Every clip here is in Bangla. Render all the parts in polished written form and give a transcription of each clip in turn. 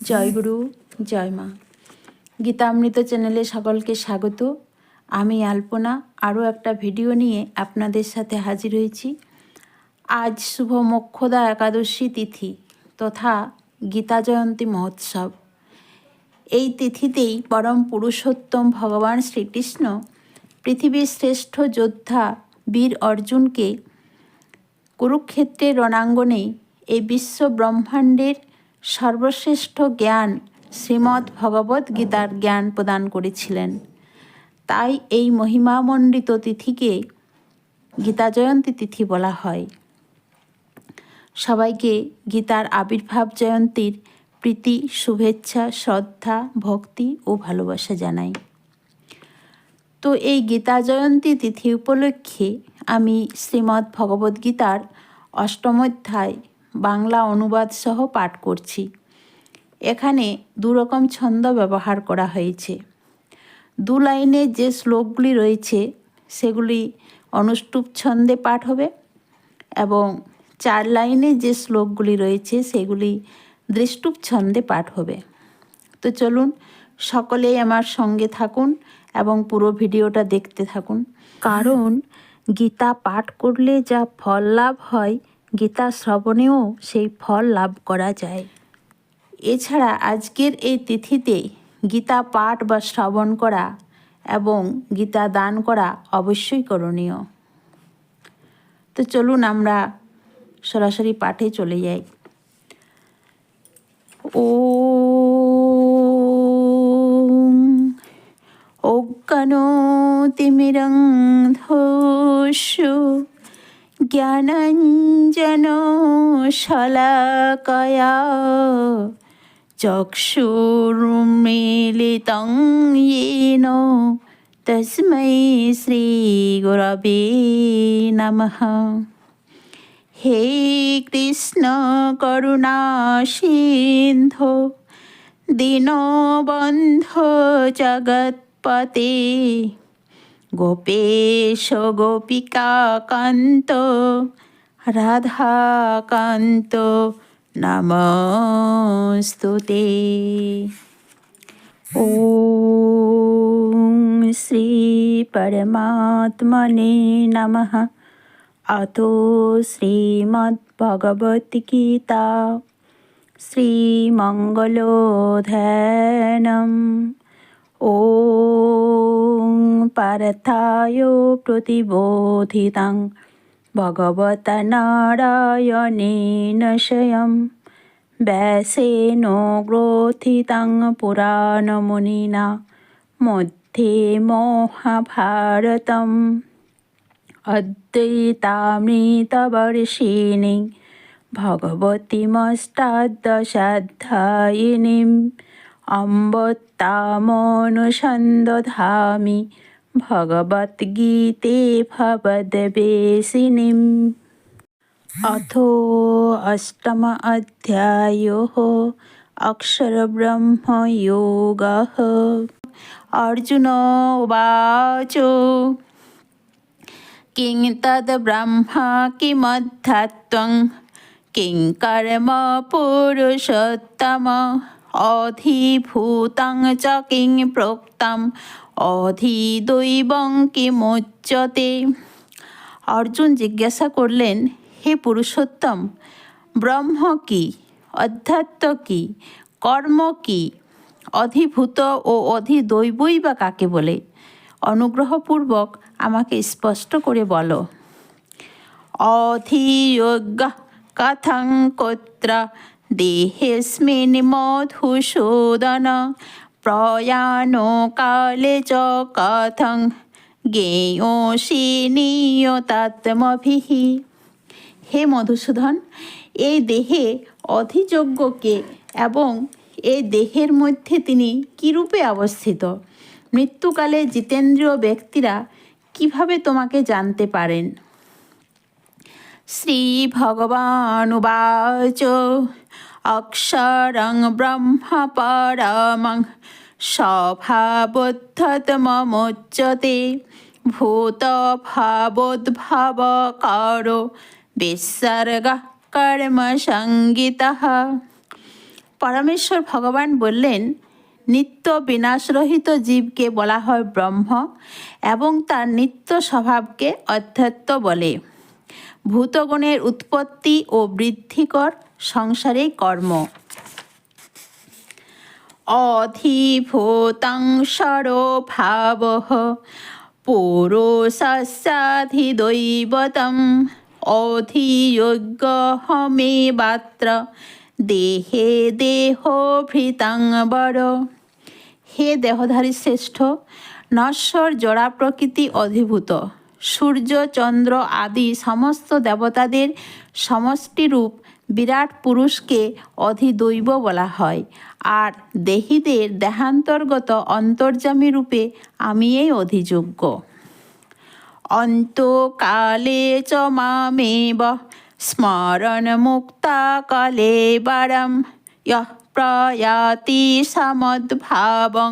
জয় গুরু, জয় মা। গীতামৃত চ্যানেলে সকলকে স্বাগত। আমি আলপনা আরও একটা ভিডিও নিয়ে আপনাদের সাথে হাজির হয়েছি। আজ শুভ মোক্ষদা একাদশী তিথি তথা গীতা জয়ন্তী মহোৎসব। এই তিথিতেই পরম পুরুষোত্তম ভগবান শ্রীকৃষ্ণ পৃথিবীর শ্রেষ্ঠ যোদ্ধা বীর অর্জুনকে কুরুক্ষেত্রের রণাঙ্গনে এই বিশ্ব ব্রহ্মাণ্ডের সর্বশ্রেষ্ঠ জ্ঞান শ্রীমদ্ ভগবদ্ গীতার জ্ঞান প্রদান করেছিলেন। তাই এই মহিমামণ্ডিত তিথিকে গীতা জয়ন্তী তিথি বলা হয়। সবাইকে গীতার আবির্ভাব জয়ন্তীর প্রীতি, শুভেচ্ছা, শ্রদ্ধা, ভক্তি ও ভালোবাসা জানাই। তো এই গীতা জয়ন্তী তিথি উপলক্ষে আমি শ্রীমদ্ ভগবদ্গীতার অষ্টম অধ্যায় বাংলা অনুবাদ সহ পাঠ করছি। এখানে দুরকম ছন্দ ব্যবহার করা হয়েছে। দু লাইনে যে শ্লোকগুলি রয়েছে সেগুলি অনুষ্টুপ ছন্দে পাঠ হবে এবং 4 লাইনে যে শ্লোকগুলি রয়েছে সেগুলি দৃষ্টুপ ছন্দে পাঠ হবে। তো চলুন সকলেই আমার সঙ্গে থাকুন এবং পুরো ভিডিওটা দেখতে থাকুন। কারণ গীতা পাঠ করলে যা ফল লাভ হয়, গীতা শ্রবণেও সেই ফল লাভ করা যায়। এছাড়া আজকের এই তিথিতে গীতা পাঠ বা শ্রবণ করা এবং গীতা দান করা অবশ্যই করণীয়। তো চলুন আমরা সরাসরি পাঠে চলে যাই। অজ্ঞানতিমিরং ধূসু জ্ঞানাঞ্জনশলাকয়া চক্ষুর্মিলিতং येन তস্मै শ্রীগুরবে নমঃ। হে কৃষ্ণ করুণা সিন্ধো দীনবন্ধো জগৎপতে গোপেশ গোপিকাকান্ত রাধাকান্ত নমস্তুতে। ওম শ্রী পরমাত্মনে নমঃ। अतो श्रीमद्भगवद्गीता श्रीमङ्गलोऽध्यायनम्। ॐ पार्थाय प्रतिबोधितं भगवता नारायणेन स्वयं व्यासेन ग्रोथितं पुराणमुनिना मध्ये महाभारतम् अद्वैतामृतवर्षिणीं भगवतीमष्टादशाध्यायिनीम् अम्ब तामनुसन्दधामि भगवद्गीते भवद्वेषिणीम्। अथो अष्टम अध्यायः अक्षरब्रह्मयोगः। अर्जुन उवाच किं तद् ब्रह्म किमध्यात्मं किं कर्म पुरुषोत्तम अधिभूतं च किं प्रोक्तम् अधिदैवं किमुच्यते। অর্জুন জিজ্ঞাসা করলেন, হে পুরুষোত্তম, ব্রহ্ম কি, অধ্যাত্ম কি, কর্ম কি, অধিভূত ও অধিদৈবই বা কাকে বলে? অনুগ্রহপূর্বক আমাকে স্পষ্ট করে বলো। অধিযোগ্য কথং কোত্র দেহেস্মিন মধুসূদন প্রয়াণো কালে চ কথং জ্ঞেয়োসি নিয়তাত্মভিঃ। হে মধুসূদন, এই দেহে অধিযোগ্যকে এবং এই দেহের মধ্যে তিনি কীরূপে অবস্থিত? মৃত্যুকালে জিতেন্দ্রীয় ব্যক্তিরা কিভাবে তোমাকে জানতে পারেন? শ্রী ভগবানুবাচ অক্ষরং ব্রহ্ম পরমং স্বভাবোত্থতমমুচ্যতে ভূতভাবোদ্ভবকারো বিসর্গঃ কর্মসংগীতঃ। পরমেশ্বর ভগবান বললেন, নিত্য বিনাশরহিত জীবকে বলা হয় ব্রহ্ম এবং তার নিত্য স্বভাবকে অধ্যাত্ম বলে। ভূতগণের উৎপত্তি ও বৃদ্ধিকর সংসারেই কর্ম। অধিভূতং সরোভাবঃ পুরুষস্যাধিদৈবতম অধিযোগ্যহমেবাত্র দেহে দেহভৃতাং বর। হে দেহধারী শ্রেষ্ঠ, নশ্বর জড়া প্রকৃতি অধিভূত সূর্য চন্দ্র আদি সমস্ত দেবতাদের সমষ্টিরূপ বিরাট পুরুষকে অধিদৈব বলা হয়, আর দেহীদের দেহান্তর্গত অন্তর্যামী রূপে আমি এই অধিযোগ্য। অন্তকালে চ মামেব স্মরণ মুক্তা কলেবরম ইয়ঃ প্রয়াতি সমদ্ভাবং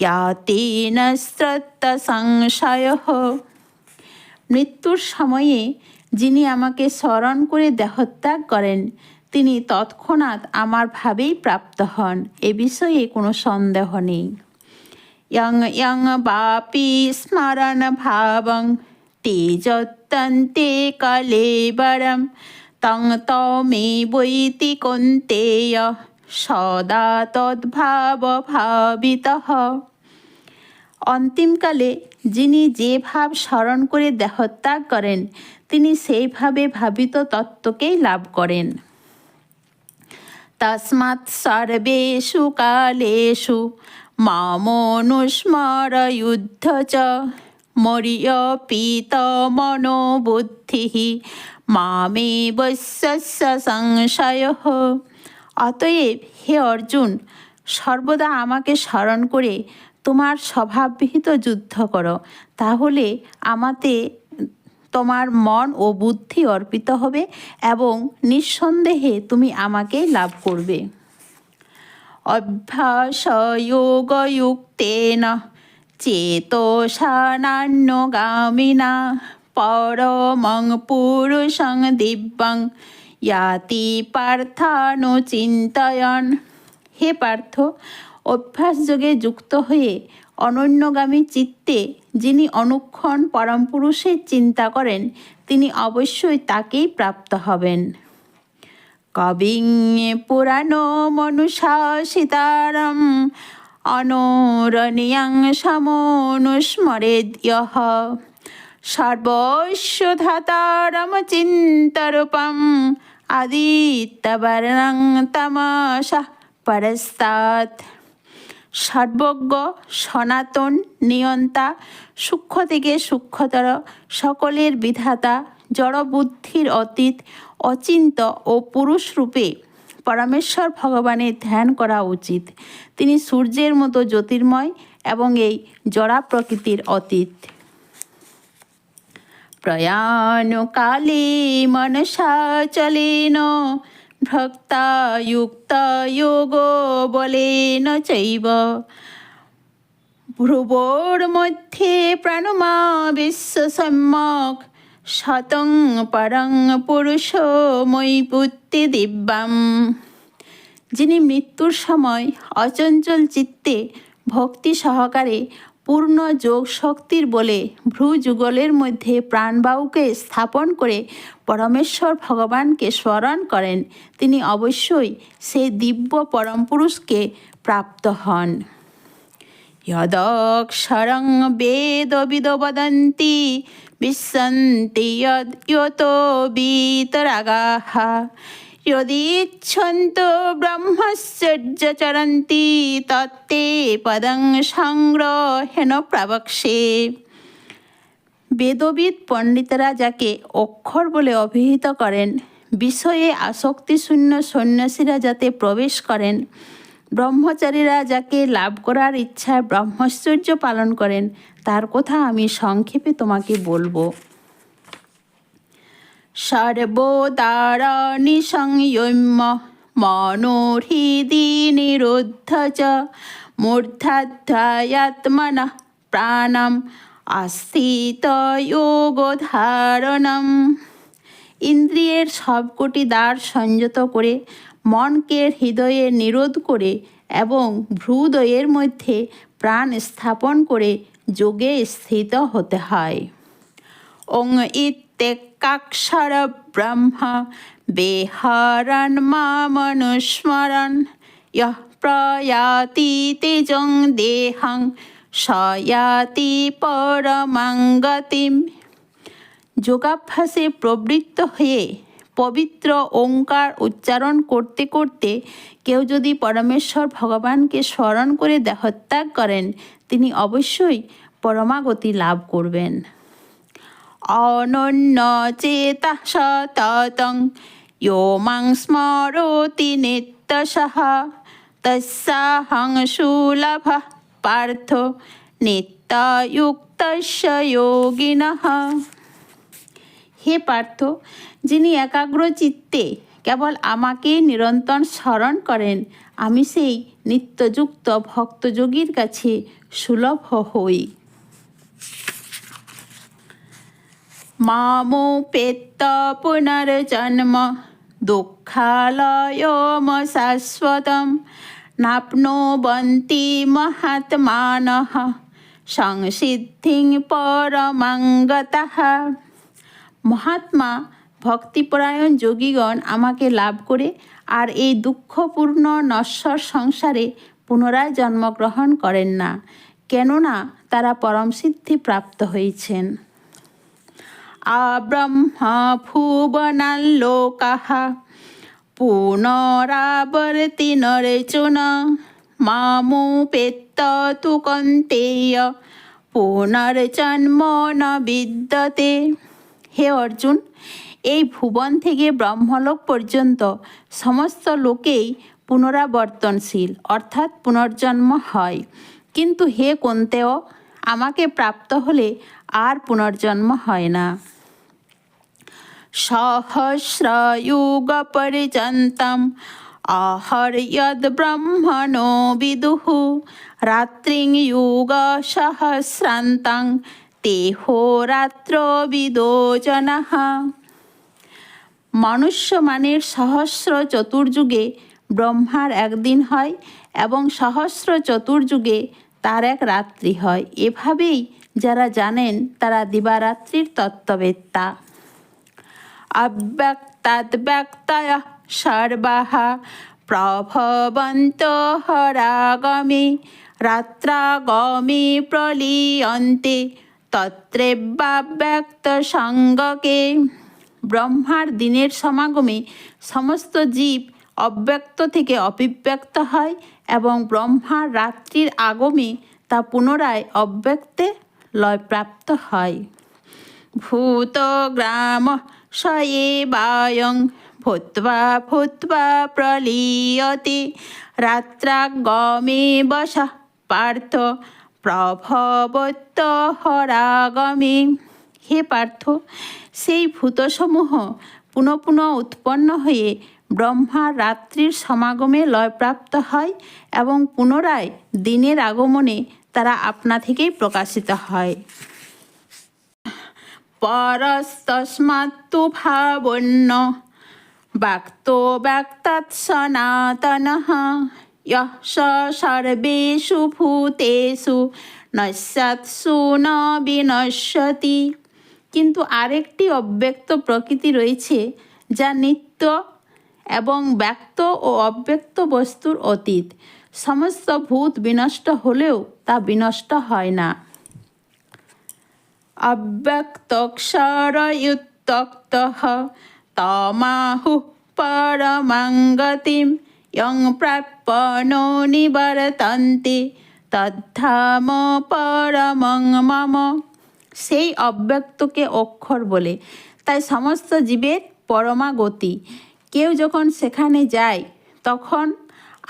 ইয়াতি নস্ত্রত্ব সংশয়ঃ। মৃত্যুর সময়ে যিনি আমাকে স্মরণ করে দেহত্যাগ করেন, তিনি তৎক্ষণাৎ আমার ভাবেই প্রাপ্ত হন, এ বিষয়ে কোনো সন্দেহ নেই। ইয়ং ইয়ং বাপি স্মরণ ভাবং তেজত্যন্তে কলেবরম তং তমেবৈতি কৌন্তেয় সদা তদ্ভাব ভাবিতঃ। অন্তিমকালে যিনি যে ভাব স্মরণ করে দেহত্যাগ করেন, তিনি সেইভাবে ভাবিত তত্ত্বকেই লাভ করেন। তস্মাৎ সর্বেষু কালেষু মামনুস্মরয়ুদ্ধ চ মরিয়পীত মনোবুদ্ধিঃ মামেবস্য সংশয়ঃ। অতএব হে অর্জুন, সর্বদা আমাকে স্মরণ করে তোমার স্বভাববিহিত যুদ্ধ করো, তাহলে আমাতে তোমার মন ও বুদ্ধি অর্পিত হবে এবং নিঃসন্দেহে তুমি আমাকে লাভ করবে। অভ্যাসযোগযুক্তেন চেতসা নান্যগামিনা পরমং পুরুষং দিব্যং ইয়াতি পার্থানুচিন্তয়ন। হে পার্থ, অভ্যাসযোগে যুক্ত হয়ে অনন্যগামী চিত্তে যিনি অনুক্ষণ পরম পুরুষের চিন্তা করেন, তিনি অবশ্যই তাকেই প্রাপ্ত হবেন। কবিং পুরাণ মনুশাসিতারম অনরণীয়ং সমনুস্মরেদ ইয়ঃ সর্বস্য ধাতারম চিন্তরূপম আদিত্যবর্ণং তমসঃ পরস্তাৎ। সর্বজ্ঞ, সনাতন, নিয়ন্তা, সূক্ষ্ম থেকে সূক্ষ্মতর, সকলের বিধাতা, জড়বুদ্ধির অতীত, অচিন্ত ও পুরুষরূপে পরমেশ্বর ভগবানের ধ্যান করা উচিত। তিনি সূর্যের মতো জ্যোতির্ময় এবং এই জড়া প্রকৃতির অতীত। প্রয়াণকালে মনসা চলেন ভক্তা যুক্ত যোগ বলেন চৈব ভ্রুবোর মধ্যে প্রাণমা বিশ্ব সম্যক শতং পরং পুরুষ ময়ীপুত্তি দিব্যাম। যিনি মৃত্যুর সময় অচঞ্চল চিত্তে ভক্তি সহকারে পূর্ণ যোগ শক্তির বলে ভ্রু যুগলের মধ্যে প্রাণবায়ুকে স্থাপন করে পরমেশ্বর ভগবানকে স্মরণ করেন, তিনি অবশ্যই সেই দিব্য পরম পুরুষকে প্রাপ্ত হন। যদক্ষরং বেদবিদো বদন্তি বিশ্বন্তি যতো বিতরাগাঃ যদিচ্ছন্তো ব্রহ্মচর্য চরন্তি তত্তে পদং সংগ্রহেণ প্রবক্ষ্যে। বেদবিদ পণ্ডিতরা যাকে অক্ষর বলে অভিহিত করেন, বিষয়ে আসক্তিশূন্য সন্ন্যাসীরা যাতে প্রবেশ করেন, ব্রহ্মচারীরা যাকে লাভ করার ইচ্ছায় ব্রহ্মচর্য পালন করেন, তার কথা আমি সংক্ষেপে তোমাকে বলবো। সর্বদারাণি সংযম্য মনোহৃদি নিরুদ্ধ চ মূর্ধাধ্যায়াত্মনঃ প্রাণম আস্থিত যোগধারণম। ইন্দ্রিয়ের সবকটি দ্বার সংযত করে মনকে হৃদয়ে নিরোধ করে এবং ভ্রুদয়ের মধ্যে প্রাণ স্থাপন করে যোগে স্থিত হতে হয়। ওং ইত্যেকাক্ষর ব্রহ্ম বেহরণ মামনুস্মরণ ইয়ঃ প্রয়াতি তেজং দেহং সয়াতি পরমাং গতিম। যোগাভ্যাসে প্রবৃত্ত হয়ে পবিত্র ওঙ্কার উচ্চারণ করতে করতে কেউ যদি পরমেশ্বর ভগবানকে স্মরণ করে দেহত্যাগ করেন, তিনি অবশ্যই পরমাগতি লাভ করবেন। অনন্য চেতঃ সততং ইয়ো মাং স্মরোতি নিত্যশঃ তস্যাহং সুলভঃ পার্থ নিত্যযুক্তস্য যোগিনঃ। হে পার্থ, যিনি একাগ্র চিত্তে কেবল আমাকে নিরন্তর স্মরণ করেন, আমি সেই নিত্যযুক্ত ভক্তযোগীর কাছে সুলভ হই। মামোপেত্য পুনর্জন্ম দুঃখালয়ম শাশ্বতম নাপ্নুবন্তি মহাত্মানঃ সংসিদ্ধিং পরমাং গতঃ। মহাত্মা ভক্তিপরায়ণ যোগীগণ আমাকে লাভ করে আর এই দুঃখপূর্ণ নশ্বর সংসারে পুনরায় জন্মগ্রহণ করেন না, কেননা তারা পরম সিদ্ধি প্রাপ্ত হয়েছেন। আব্রহ্ম ভুবনাল্লোকাঃ পুনরাবর্তি নরচুন মামুপেত্য তু কৌন্তেয় পুনর্জন্ম ন বিদ্যতে। হে অর্জুন, এই ভুবন থেকে ব্রহ্মলোক পর্যন্ত সমস্ত লোকেই পুনরাবর্তনশীল অর্থাৎ পুনর্জন্ম হয়, কিন্তু হে কৌন্তেয়, আমাকে প্রাপ্ত হলে আর পুনর্জন্ম হয় না। সহস্রযুগ পর্যন্তম অহর্যদ ব্রহ্মণো বিদুঃ রাত্রিং যুগ সহস্রান্তাং তেহোরাত্রবিদো জনঃ। মনুষ্যমানের সহস্র চতুর্যুগে ব্রহ্মার একদিন হয় এবং সহস্র চতুর্যুগে তার এক রাত্রি হয়। এভাবেই যারা জানেন তারা দিবারাত্রির তত্ত্ববেত্তা। অব্যক্তাদ্ব্যক্তয়ঃ সর্বাঃ প্রভবন্তঃ হরাগমে রাত্রাগমে প্রলীয়ন্তে তত্রেব্যাব্যক্ত সঙ্গকে। ব্রহ্মার দিনের সমাগমে সমস্ত জীব অব্যক্ত থেকে অবিব্যক্ত হয় এবং ব্রহ্মার রাত্রির আগমে তা পুনরায় অব্যক্তে লয়প্রাপ্ত হয়। ভূতগ্রাম স এবায়ং ভূত্বা ভূত্বা প্রলীয়তে রাত্রাগমে বশঃ পার্থ প্রভবত্য হরাগমে। হে পার্থ, সেই ভূতসমূহ পুনঃ পুনঃ উৎপন্ন হয়ে ব্রহ্মার রাত্রির সমাগমে লয়প্রাপ্ত হয় এবং পুনরায় দিনের আগমনে তারা আপনা থেকেই প্রকাশিত হয়। পরস্তস্মাত্তু ভাবন্য ব্যক্তো ব্যক্তাৎ সনাতনঃ ইয়ঃ স সর্বেষু ভূতেষু নশ্যৎসু ন বিনশ্যতি। কিন্তু আরেকটি অব্যক্ত প্রকৃতি রয়েছে যা নিত্য এবং ব্যক্ত ও অব্যক্ত বস্তুর অতীত। সমস্ত ভূত বিনষ্ট হলেও তা বিনষ্ট হয় না। অব্যক্তক্ষরয়ুক্তঃ তমাহুঃ পরমাং গতিম ইয়ং প্রাপ্য নিবর্তন্তে তদ্ধাম পরমং মম। সেই অব্যক্তকে অক্ষর বলে, তাই সমস্ত জীবের পরমা গতি। কেউ যখন সেখানে যায় তখন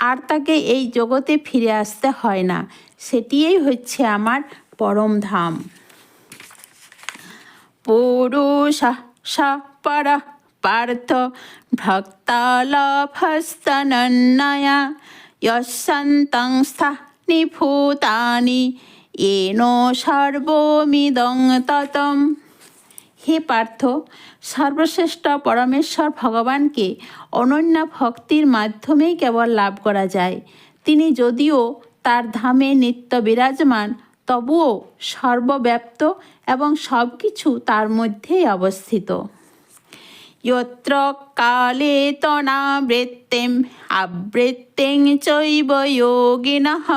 আর তাকে এই জগতে ফিরে আসতে হয় না। সেটিই হচ্ছে আমার পরম ধাম। পুরুষঃ স পরঃ পার্থ ভক্তালভস্তনন্যয়া যস্যন্तं স্থানি ভূতানি येन সর্বমিদং ততম। হে পার্থ, সর্বশ্রেষ্ঠ পরমেশ্বর ভগবানকে অনন্য ভক্তির মাধ্যমেই কেবল লাভ করা যায়। তিনি যদিও তার ধামে নিত্য বিরাজমান, তবুও সর্বব্যাপ্ত এবং সব কিছু তার মধ্যেই অবস্থিত। যত্র কালে তনাবৃত্তিম আবৃত্তিং চৈব যোগিনঃ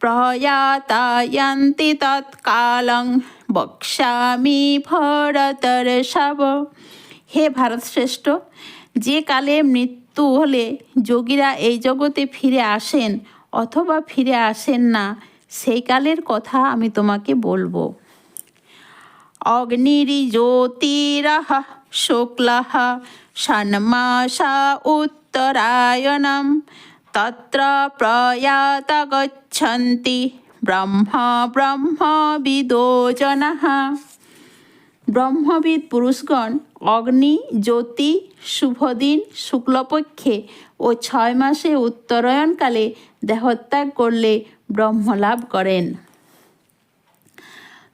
প্রয়াতায়ান্তি তৎকালং বক্ষ্যামি ভরতর্ষভ। হে ভারতশ্রেষ্ঠ, যে কালে মৃত্যু হলে যোগীরা এই জগতে ফিরে আসেন অথবা ফিরে আসেন না, সেই কালের কথা আমি তোমাকে বলবো। অগ্নির্জ্যোতিরঃ শুক্লঃ ষণ্মাসা উত্তরায়ণম তত্র প্রয়াত গচ্ছন্তি ব্রহ্মবিদো জনঃ। ব্রহ্মবিদ পুরুষগণ অগ্নি, জ্যোতি, শুভদিন, শুক্লপক্ষে ও 6 মাসে উত্তরায়ণকালে দেহত্যাগ করলে ব্রহ্মলাভ করেন।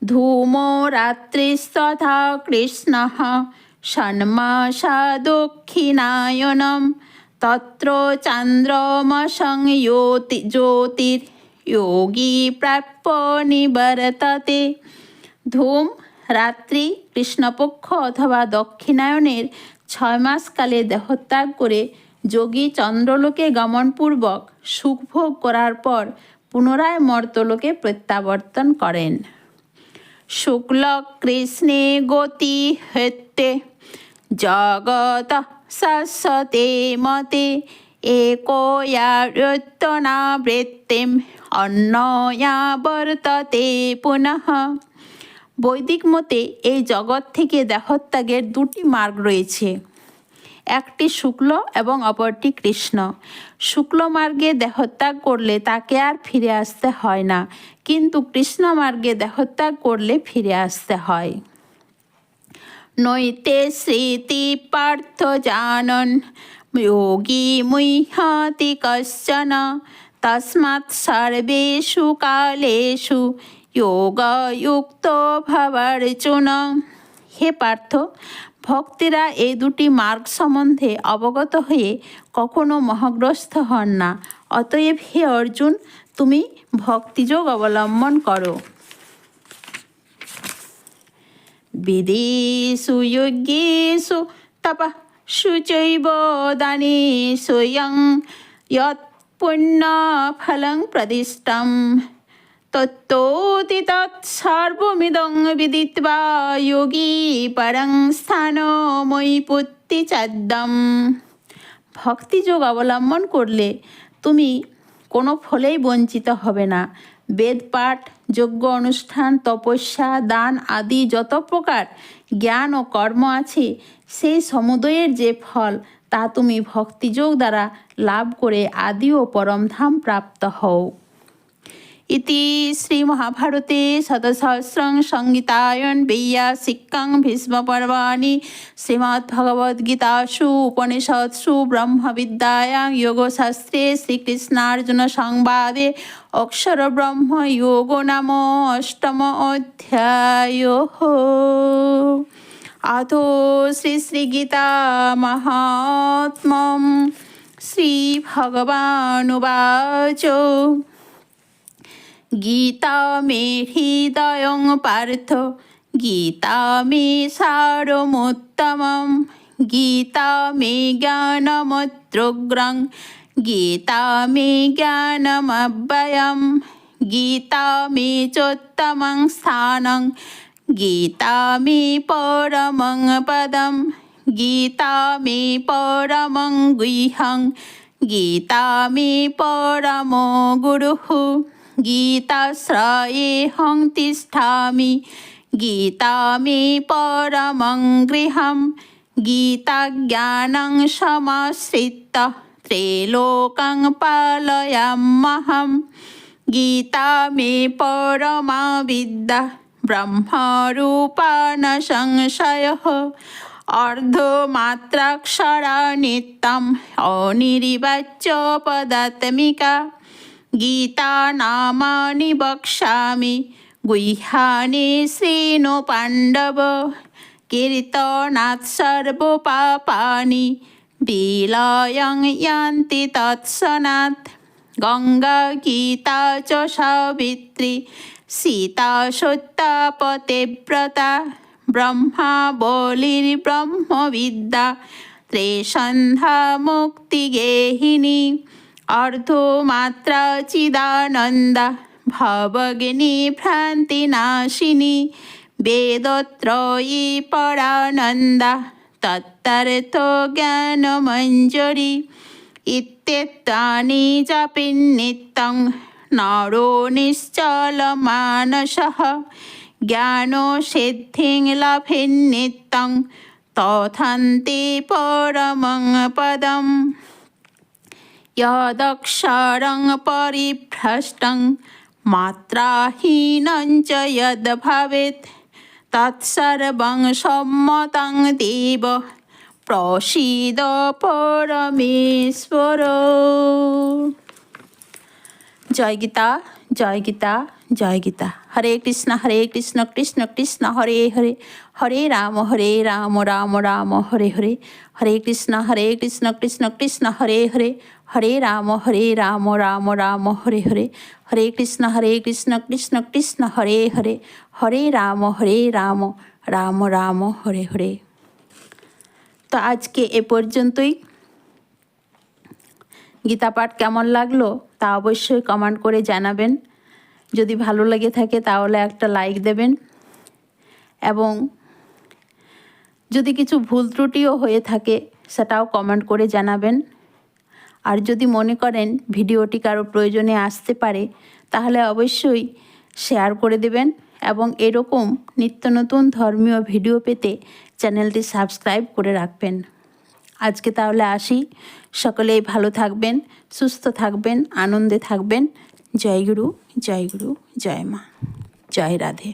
ধূমো রাত্রিস্তথা কৃষ্ণঃ ষণ্মাসা দক্ষিণায়নম তত্র চন্দ্রমসং জ্যোতির্যোগী প্রাপ্য নিবর্ততে। ধূম রাত্রি, কৃষ্ণপক্ষ অথবা দক্ষিণায়নের 6 মাস কালে দেহত্যাগ করে যোগী চন্দ্রলোকে গমনপূর্বক সুখভোগ করার পর পুনরায় মর্তলোকে প্রত্যাবর্তন করেন। শুক্ল কৃষ্ণে গতি হত্যে জগত শাশ্বতে মতে একোয়াবৃত্তিম অন্যয়াবর্ততে পুনঃ। বৈদিক মতে এই জগৎ থেকে দেহত্যাগের 2টি মার্গ রয়েছে, একটি শুক্ল এবং অপরটি কৃষ্ণ। শুক্ল মার্গে দেহত্যাগ করলে তাকে আর ফিরে আসতে হয় না, কিন্তু কৃষ্ণ মার্গে দেহত্যাগ করলে ফিরে আসতে হয়। নৈতে স্মৃতি পার্থ জানন যোগী মুহ্যতি কশ্চন তস্মাৎ সর্বেষু কালেষু যোগযুক্ত ভবার্জুন। হে পার্থ, ভক্তেরা এই 2টি মার্গ সম্বন্ধে অবগত হয়ে কখনো মোহগ্রস্ত হন না। অতএব হে অর্জুন, তুমি ভক্তিযোগ অবলম্বন করো। বিদেষু যজ্ঞেষু তপঃসু চৈব দানেষু যৎ পুণ্যফলং প্রদিষ্টম তত্তোতি তৎসর্বমিদং বিদিত্বা যোগী পরং স্থানময়ীপুত্তি চাদ্যম। ভক্তিযোগ অবলম্বন করলে তুমি কোনো ফলেই বঞ্চিত হবে না। বেদপাঠ, যজ্ঞ অনুষ্ঠান, তপস্যা, দান আদি যত প্রকার জ্ঞান ও কর্ম আছে, সেই সমুদয়ের যে ফল তা তুমি ভক্তিযোগ দ্বারা লাভ করে আদি ও পরমধাম প্রাপ্ত হও। ইতি শ্রী মহাভারতে শতসহস্রং সংহিতায়ন বৈয়াসিক্যং ভীষ্মপর্বাণি শ্রীমদ্ভগবদ্গীতাসু উপনিষৎসু ব্রহ্মবিদ্যায়াং যোগশাস্ত্রে শ্রীকৃষ্ণার্জুন সংবাদে অক্ষরব্রহ্ম যোগো নাম অষ্টম অধ্যায়ঃ। अथो श्रीगीता महात्म्यं श्रीभगवानुवाच गीता मे हृदयं पार्थ गीता मे सारमुत्तमं गीता मे ज्ञानमत्रोग्रं गीता मे ज्ञानमव्ययं गीता मे चोत्तमं स्थानं गीता मे परमं पदं गीता मे परमं गुह्यं गीता मे परमो गुरुः गीताश्रयेऽहं तिष्ठामि गीता मे परमं गृहं गीताज्ञानं समाश्रित्य त्रैलोक्यं पालयाम्यहं गीता मे परमा विद्या ब्रह्मरूपा न संशयः अर्धमात्राक्षरा नित्यं अनिर्वाच्य पदात्मिका गीता नामानि वक्ष्यामि गुह्यानि शृणु पाण्डव কীর্তনাৎ সর্বপাপানি বিলয়ং ইয়ান্তি তৎসনাৎ। গঙ্গা গীতা চ সাবিত্রী সীতা সত্যা পতিব্রতা ব্রহ্মা বলির্ব্রহ্মবিদ্যা ত্রিসন্ধ্যা মুক্তিগেহিনী অর্ধমাত্রা চিদানন্দা ভবগ্নি ভ্রান্তিনাশিনী বেদত্রয়ী পরানন্দা তত্তর্থ জ্ঞানমঞ্জরি ইত্যেতানি জপিন্নিত্যং নরো নিশ্চলমানসঃ জ্ঞানসিদ্ধিং লভেন্নিত্যং তথান্তি পরমং পদম। यदक्षरं परिभ्रष्टं मात्राहीनं च यद् भवेत् तत्सर्वं सम्मतं देव प्रसीद परमेश्वर। जय गीता जय गीता जय गीता। हरे कृष्ण कृष्ण कृष्ण हरे हरे हरे राम राम राम हरे हरे हरे कृष्ण कृष्ण कृष्ण हरे हरे हरे राम राम राम हरे हरे हरे कृष्ण कृष्ण कृष्ण हरे हरे हरे राम राम राम हरे हरे। तो आज के ए पर्यन्तই। गीता पाठ केमन लागलो ता अवश्य कमेंट करे जानाबेन। যদি ভালো লেগে থাকে তাহলে একটা লাইক দেবেন এবং যদি কিছু ভুল ত্রুটিও হয়ে থাকে সেটাও কমেন্ট করে জানাবেন। আর যদি মনে করেন ভিডিওটি কারো প্রয়োজনে আসতে পারে তাহলে অবশ্যই শেয়ার করে দেবেন এবং এরকম নিত্য নতুন ধর্মীয় ভিডিও পেতে চ্যানেলটি সাবস্ক্রাইব করে রাখবেন। আজকে তাহলে আসি। সকলেই ভালো থাকবেন, সুস্থ থাকবেন, আনন্দে থাকবেন। জয় গুরু জয় মা, জয় রাধে।